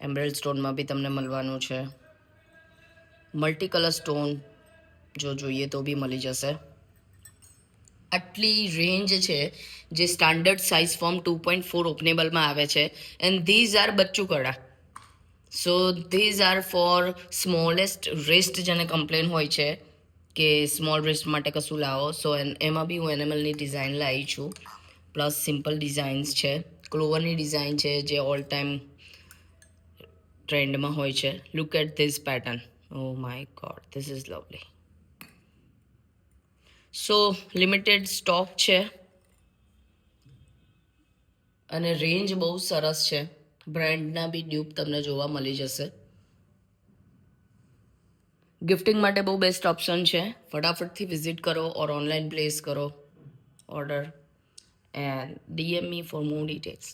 એમ્બ્રેલ્ડ સ્ટોનમાં બી તમને મળવાનું છે. મલ્ટી કલર સ્ટોન જો જોઈએ તો બી મળી જશે. આટલી રેન્જ છે જે સ્ટાન્ડર્ડ સાઇઝ ફોર્મ 2.4 ઓપનેબલમાં આવે છે. એન્ડ ધીઝ આર બચ્ચું કડા. So these are four smallest wrist, જેને કમ્પ્લેન હોય છે કે સ્મોલ રિસ્ટ માટે કશું લાવો. સો એમાં બી હું એનિમલની ડિઝાઇન લાવી છું. પ્લસ સિમ્પલ ડિઝાઇન્સ છે. ક્લોવરની ડિઝાઇન છે જે ઓલ ટાઈમ ટ્રેન્ડમાં હોય છે. Look at this pattern. Oh my God, this is lovely. So limited stock છે અને રેન્જ બહુ સરસ છે. બ્રાન્ડના બી ડ્યુપ તમને જોવા મળી જશે. ગિફ્ટિંગ માટે બહુ બેસ્ટ ઓપ્શન છે. ફટાફટથી વિઝિટ કરો ઓર ઓનલાઈન પ્લેસ કરો order and DM me for more details.